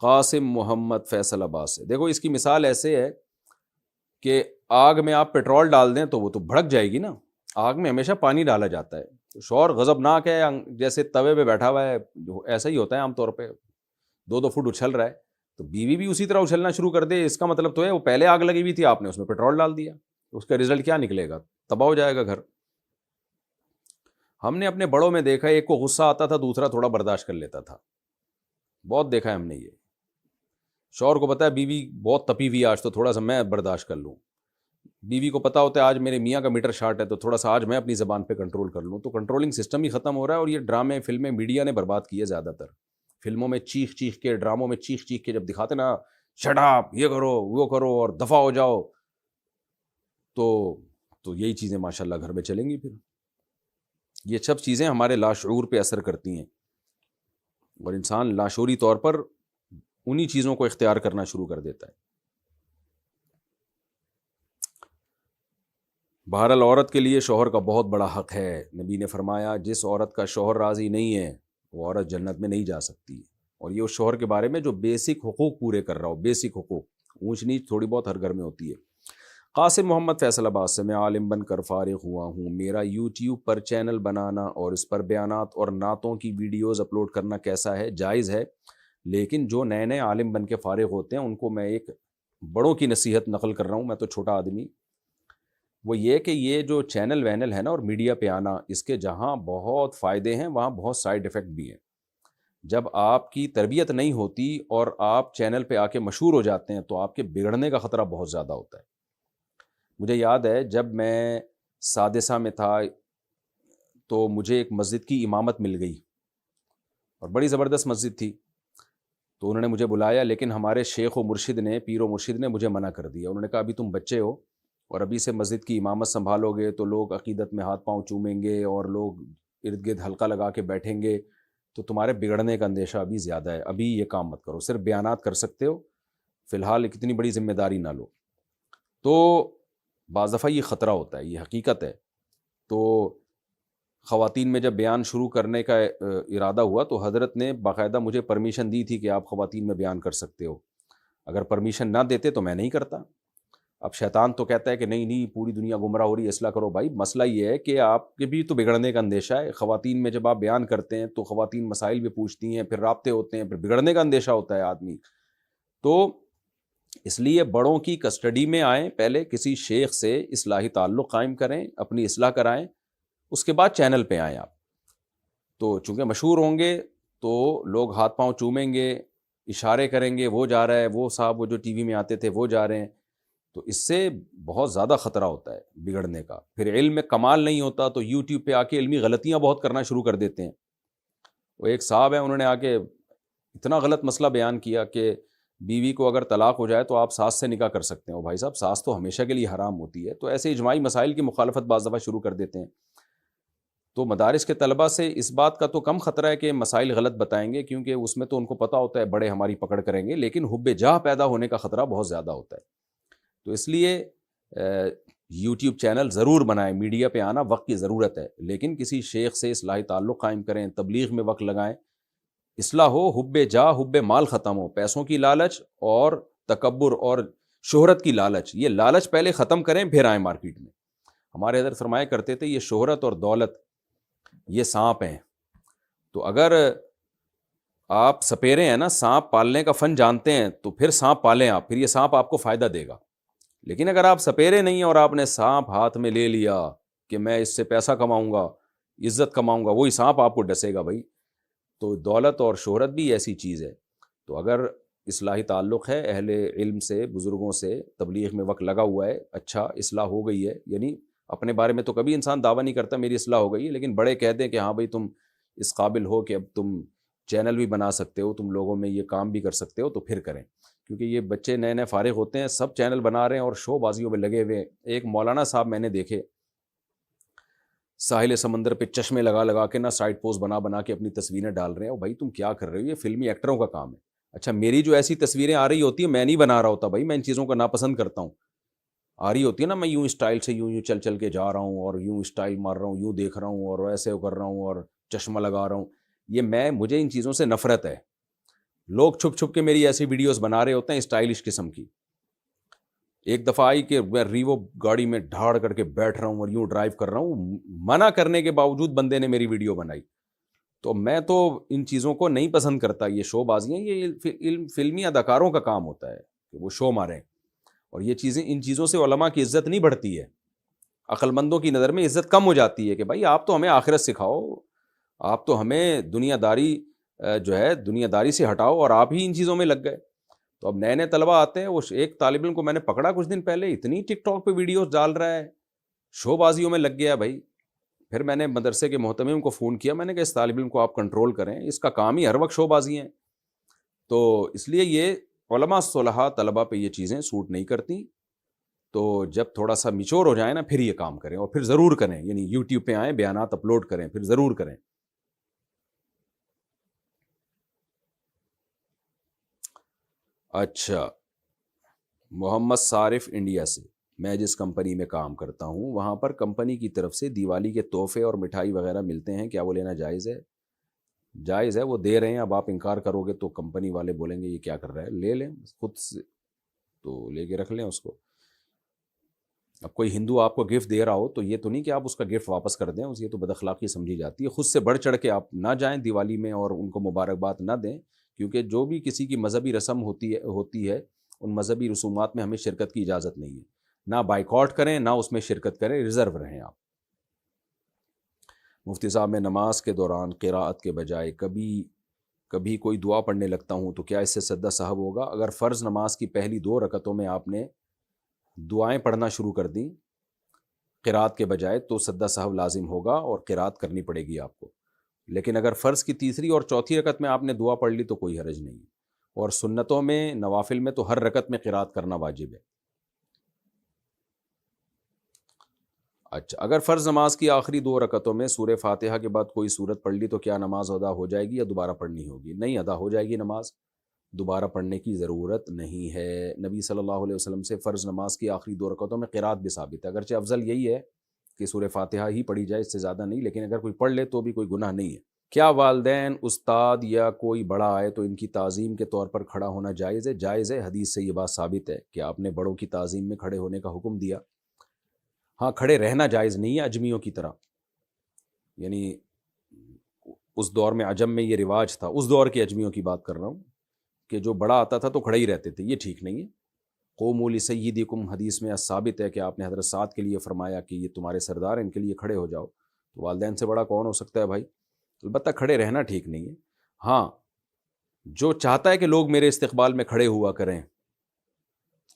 قاسم محمد فیصل آباد سے، دیکھو اس کی مثال ایسے ہے کہ آگ میں آپ پیٹرول ڈال دیں تو وہ تو بھڑک جائے گی نا. آگ میں ہمیشہ پانی ڈالا جاتا ہے. شوہر غضبناک ہے، جیسے توے پہ بیٹھا ہوا ہے، ایسا ہی ہوتا ہے عام طور پہ، 2 فٹ اچھل رہا ہے تو بیوی بھی اسی طرح اچھلنا شروع کر دے. اس کا مطلب تو ہے وہ پہلے آگ لگی ہوئی تھی، آپ نے اس میں پیٹرول ڈال دیا، اس کا رزلٹ کیا نکلے گا؟ تباہ ہو جائے گا گھر. ہم نے اپنے بڑوں میں دیکھا ہے، ایک کو غصہ آتا تھا دوسرا تھوڑا برداشت کر لیتا تھا. بہت دیکھا ہے ہم نے یہ. شوہر کو پتا ہے بیوی بہت تپی ہوئی آج تو تھوڑا سا میں برداشت کر لوں، بیوی کو پتا ہوتا ہے آج میرے میاں کا میٹر شارٹ ہے تو تھوڑا سا آج میں اپنی زبان پہ کنٹرول کر لوں. تو کنٹرولنگ سسٹم ہی ختم ہو رہا ہے. اور یہ ڈرامے فلمیں میڈیا نے برباد کی ہے. زیادہ تر فلموں میں چیخ چیخ کے، ڈراموں میں چیخ چیخ کے جب دکھاتے نا شٹ اپ، یہ کرو وہ کرو اور دفع ہو جاؤ، تو یہی چیزیں ماشاءاللہ گھر میں چلیں گی. پھر یہ سب چیزیں ہمارے لاشعور پہ اثر کرتی ہیں اور انسان لاشعوری طور پر انہی چیزوں کو اختیار کرنا شروع کر دیتا ہے. بہرحال عورت کے لیے شوہر کا بہت بڑا حق ہے. نبی نے فرمایا جس عورت کا شوہر راضی نہیں ہے وہ عورت جنت میں نہیں جا سکتی. اور یہ اس شوہر کے بارے میں جو بیسک حقوق پورے کر رہا ہو، بیسک حقوق، اونچ نیچ تھوڑی بہت ہر گھر میں ہوتی ہے. قاسم محمد فیصل آباد سے، میں عالم بن کر فارغ ہوا ہوں. میرا یوٹیوب پر چینل بنانا اور اس پر بیانات اور نعتوں کی ویڈیوز اپلوڈ کرنا کیسا ہے؟ جائز ہے، لیکن جو نئے نئے عالم بن کے فارغ ہوتے ہیں ان کو میں ایک بڑوں کی نصیحت نقل کر رہا ہوں، میں تو چھوٹا آدمی. وہ یہ کہ یہ جو چینل وینل ہے نا اور میڈیا پہ آنا، اس کے جہاں بہت فائدے ہیں وہاں بہت سائیڈ ایفیکٹ بھی ہیں. جب آپ کی تربیت نہیں ہوتی اور آپ چینل پہ آ کے مشہور ہو جاتے ہیں تو آپ کے بگڑنے کا خطرہ بہت زیادہ ہوتا ہے. مجھے یاد ہے جب میں سادسہ میں تھا تو مجھے ایک مسجد کی امامت مل گئی اور بڑی زبردست مسجد تھی. تو انہوں نے مجھے بلایا، لیکن ہمارے شیخ و مرشد نے، پیر و مرشد نے مجھے منع کر دیا. انہوں نے کہا ابھی تم بچے ہو اور ابھی سے مسجد کی امامت سنبھالو گے تو لوگ عقیدت میں ہاتھ پاؤں چومیں گے اور لوگ ارد گرد حلقہ لگا کے بیٹھیں گے، تو تمہارے بگڑنے کا اندیشہ ابھی زیادہ ہے. ابھی یہ کام مت کرو، صرف بیانات کر سکتے ہو، فی الحال اتنی بڑی ذمہ داری نہ لو. تو بعض دفعہ یہ خطرہ ہوتا ہے، یہ حقیقت ہے. تو خواتین میں جب بیان شروع کرنے کا ارادہ ہوا تو حضرت نے باقاعدہ مجھے پرمیشن دی تھی کہ آپ خواتین میں بیان کر سکتے ہو. اگر پرمیشن نہ دیتے تو میں نہیں کرتا. اب شیطان تو کہتا ہے کہ نہیں پوری دنیا گمراہ ہو رہی ہے، اصلاح کرو. بھائی مسئلہ یہ ہے کہ آپ کے بھی تو بگڑنے کا اندیشہ ہے. خواتین میں جب آپ بیان کرتے ہیں تو خواتین مسائل بھی پوچھتی ہیں، پھر رابطے ہوتے ہیں، پھر بگڑنے کا اندیشہ ہوتا ہے آدمی. تو اس لیے بڑوں کی کسٹڈی میں آئیں، پہلے کسی شیخ سے اصلاحی تعلق قائم کریں، اپنی اصلاح کرائیں، اس کے بعد چینل پہ آئیں آپ. تو چونکہ مشہور ہوں گے تو لوگ ہاتھ پاؤں چومیں گے، اشارے کریں گے، وہ جا رہا ہے، وہ صاحب وہ جو ٹی وی میں آتے تھے وہ جا رہے ہیں. تو اس سے بہت زیادہ خطرہ ہوتا ہے بگڑنے کا. پھر علم میں کمال نہیں ہوتا تو یوٹیوب پہ آ کے علمی غلطیاں بہت کرنا شروع کر دیتے ہیں. وہ ایک صاحب ہیں، انہوں نے آ کے اتنا غلط مسئلہ بیان کیا کہ بیوی کو اگر طلاق ہو جائے تو آپ ساس سے نکاح کر سکتے ہیں. وہ بھائی صاحب ساس تو ہمیشہ کے لیے حرام ہوتی ہے. تو ایسے اجماعی مسائل کی مخالفت بعض دفعہ شروع کر دیتے ہیں. تو مدارس کے طلبہ سے اس بات کا تو کم خطرہ ہے کہ مسائل غلط بتائیں گے، کیونکہ اس میں تو ان کو پتہ ہوتا ہے بڑے ہماری پکڑ کریں گے، لیکن حب جاہ پیدا ہونے کا خطرہ بہت زیادہ ہوتا ہے. تو اس لیے یوٹیوب چینل ضرور بنائیں. میڈیا پہ آنا وقت کی ضرورت ہے، لیکن کسی شیخ سے اصلاحی تعلق قائم کریں، تبلیغ میں وقت لگائیں، اصلاح ہو، حب جاہ حب مال ختم ہو. پیسوں کی لالچ اور تکبر اور شہرت کی لالچ، یہ لالچ پہلے ختم کریں پھر آئیں مارکیٹ میں. ہمارے حضرت فرمایا کرتے تھے یہ شہرت اور دولت یہ سانپ ہیں. تو اگر آپ سپیرے ہیں نا، سانپ پالنے کا فن جانتے ہیں تو پھر سانپ پالیں آپ، پھر یہ سانپ آپ کو فائدہ دے گا. لیکن اگر آپ سپیرے نہیں ہیں اور آپ نے سانپ ہاتھ میں لے لیا کہ میں اس سے پیسہ کماؤں گا، عزت کماؤں گا، وہی سانپ آپ کو ڈسے گا. بھائی تو دولت اور شہرت بھی ایسی چیز ہے. تو اگر اصلاحی تعلق ہے اہل علم سے، بزرگوں سے، تبلیغ میں وقت لگا ہوا ہے، اچھا اصلاح ہو گئی ہے، یعنی اپنے بارے میں تو کبھی انسان دعویٰ نہیں کرتا میری اصلاح ہو گئی ہے، لیکن بڑے کہہ دیں کہ ہاں بھائی تم اس قابل ہو کہ اب تم چینل بھی بنا سکتے ہو، تم لوگوں میں یہ کام بھی کر سکتے ہو، تو پھر کریں. کیونکہ یہ بچے نئے نئے فارغ ہوتے ہیں، سب چینل بنا رہے ہیں اور شو بازیوں میں لگے ہوئے ہیں. ایک مولانا صاحب میں نے دیکھے ساحل سمندر پہ چشمے لگا لگا کے نا سائڈ پوز بنا بنا کے اپنی تصویریں ڈال رہے ہیں. اور بھائی تم کیا کر رہے ہو؟ یہ فلمی ایکٹروں کا کام ہے. اچھا میری جو ایسی تصویریں آ رہی ہوتی ہیں میں نہیں بنا رہا ہوتا بھائی، میں ان چیزوں کو ناپسند کرتا ہوں. آ رہی ہوتی ہے نا میں یوں اسٹائل سے یوں چل چل کے جا رہا ہوں اور یوں اسٹائل مار رہا ہوں، یوں دیکھ رہا ہوں اور ایسے کر رہا ہوں اور چشمہ لگا رہا ہوں. مجھے ان چیزوں سے نفرت ہے. لوگ چھپ چھپ کے میری ایسی ویڈیوز بنا رہے ہوتے ہیں اسٹائلش قسم کی. ایک دفعہ آئی کہ میں ریوو گاڑی میں ڈھاڑ کر کے بیٹھ رہا ہوں اور یوں ڈرائیو کر رہا ہوں، منع کرنے کے باوجود بندے نے میری ویڈیو بنائی. تو میں تو ان چیزوں کو نہیں پسند کرتا. یہ شو بازیاں یہ فلمی اداکاروں کا کام ہوتا ہے کہ وہ شو ماریں. اور یہ چیزیں، ان چیزوں سے علماء کی عزت نہیں بڑھتی ہے، عقل مندوں کی نظر میں عزت کم ہو جاتی ہے کہ بھائی آپ تو ہمیں آخرت سکھاؤ، آپ تو ہمیں دنیا داری جو ہے دنیا داری سے ہٹاؤ، اور آپ ہی ان چیزوں میں لگ گئے. تو اب نئے نئے طلبہ آتے ہیں. وہ ایک طالب علم کو میں نے پکڑا کچھ دن پہلے، اتنی ٹک ٹاک پہ ویڈیوز ڈال رہا ہے، شو بازیوں میں لگ گیا بھائی. پھر میں نے مدرسے کے محتمم کو فون کیا، میں نے کہا اس طالب علم کو آپ کنٹرول کریں، اس کا کام ہی ہر وقت شو بازی ہیں. تو اس لیے یہ علماء صلحاء طلبہ پہ یہ چیزیں سوٹ نہیں کرتی. تو جب تھوڑا سا میچور ہو جائیں نا پھر یہ کام کریں، اور پھر ضرور کریں، یعنی یوٹیوب پہ آئیں، بیانات اپلوڈ کریں، پھر ضرور کریں. اچھا، محمد صارف انڈیا سے. میں جس کمپنی میں کام کرتا ہوں وہاں پر کمپنی کی طرف سے دیوالی کے تحفے اور مٹھائی وغیرہ ملتے ہیں، کیا وہ لینا جائز ہے؟ جائز ہے، وہ دے رہے ہیں. اب آپ انکار کرو گے تو کمپنی والے بولیں گے یہ کیا کر رہا ہے، لے لیں خود سے، تو لے کے رکھ لیں اس کو. اب کوئی ہندو آپ کو گفٹ دے رہا ہو تو یہ تو نہیں کہ آپ اس کا گفٹ واپس کر دیں، یہ تو بد اخلاقی سمجھی جاتی ہے. خود سے بڑھ چڑھ کے آپ نہ جائیں دیوالی میں اور ان کو مبارکباد نہ دیں، کیونکہ جو بھی کسی کی مذہبی رسم ہوتی ہے ان مذہبی رسومات میں ہمیں شرکت کی اجازت نہیں ہے. نہ بائیکاٹ کریں، نہ اس میں شرکت کریں، ریزرو رہیں آپ. مفتی صاحب میں نماز کے دوران قراءت کے بجائے کبھی کوئی دعا پڑھنے لگتا ہوں تو کیا اس سے سجدہ سہو ہوگا؟ اگر فرض نماز کی پہلی 2 رکعتوں میں آپ نے دعائیں پڑھنا شروع کر دیں قراءت کے بجائے تو سجدہ سہو لازم ہوگا اور قراءت کرنی پڑے گی آپ کو. لیکن اگر فرض کی تیسری اور چوتھی رکعت میں آپ نے دعا پڑھ لی تو کوئی حرج نہیں. اور سنتوں میں، نوافل میں تو ہر رکعت میں قراءت کرنا واجب ہے. اچھا، اگر فرض نماز کی آخری 2 رکعتوں میں سورہ فاتحہ کے بعد کوئی سورت پڑھ لی تو کیا نماز ادا ہو جائے گی یا دوبارہ پڑھنی ہوگی؟ نہیں، ادا ہو جائے گی نماز، دوبارہ پڑھنے کی ضرورت نہیں ہے. نبی صلی اللہ علیہ وسلم سے فرض نماز کی آخری 2 رکعتوں میں قراءت بھی ثابت ہے. اگرچہ افضل یہی ہے کہ سورہ فاتحہ ہی پڑھی جائے، اس سے زیادہ نہیں، لیکن اگر کوئی پڑھ لے تو بھی کوئی گناہ نہیں ہے. کیا والدین، استاد یا کوئی بڑا آئے تو ان کی تعظیم کے طور پر کھڑا ہونا جائز ہے؟ جائز ہے، حدیث سے یہ بات ثابت ہے کہ آپ نے بڑوں کی تعظیم میں کھڑے ہونے کا حکم دیا. ہاں، کھڑے رہنا جائز نہیں ہے اجمیوں کی طرح. یعنی اس دور میں عجم میں یہ رواج تھا، اس دور کے اجمیوں کی بات کر رہا ہوں کہ جو بڑا آتا تھا تو کھڑے ہی رہتے تھے، یہ ٹھیک نہیں ہے. قوموا لسیدکم حدیث میں ثابت ہے کہ آپ نے حضرت سعد کے لیے فرمایا کہ یہ تمہارے سردار ہیں، ان کے لیے کھڑے ہو جاؤ. تو والدین سے بڑا کون ہو سکتا ہے بھائی؟ البتہ کھڑے رہنا ٹھیک نہیں ہے. ہاں، جو چاہتا ہے کہ لوگ میرے استقبال میں کھڑے ہوا کریں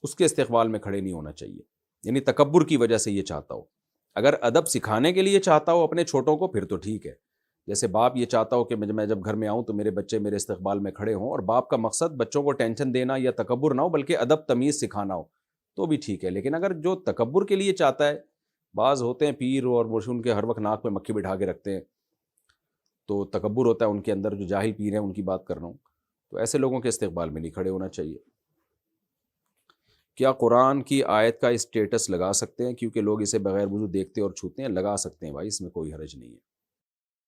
اس کے استقبال میں کھڑے نہیں ہونا چاہیے، یعنی تکبر کی وجہ سے یہ چاہتا ہو. اگر ادب سکھانے کے لیے چاہتا ہو اپنے چھوٹوں کو پھر تو ٹھیک ہے. جیسے باپ یہ چاہتا ہو کہ میں جب گھر میں آؤں تو میرے بچے میرے استقبال میں کھڑے ہوں، اور باپ کا مقصد بچوں کو ٹینشن دینا یا تکبر نہ ہو بلکہ ادب تمیز سکھانا ہو، تو بھی ٹھیک ہے. لیکن اگر جو تکبر کے لیے چاہتا ہے، بعض ہوتے ہیں پیر اور ان کے ہر وقت ناک میں مکھی بٹھا کے رکھتے ہیں، تو تکبر ہوتا ہے ان کے اندر، جو جاہل پیر ہیں ان کی بات کر رہا ہوں، تو ایسے لوگوں کے استقبال میں نہیں کھڑے ہونا چاہیے. کیا قرآن کی آیت کا اسٹیٹس لگا سکتے ہیں کیونکہ لوگ اسے بغیر وضو دیکھتے اور چھوتے ہیں؟ لگا سکتے ہیں بھائی، اس میں کوئی حرج نہیں ہے.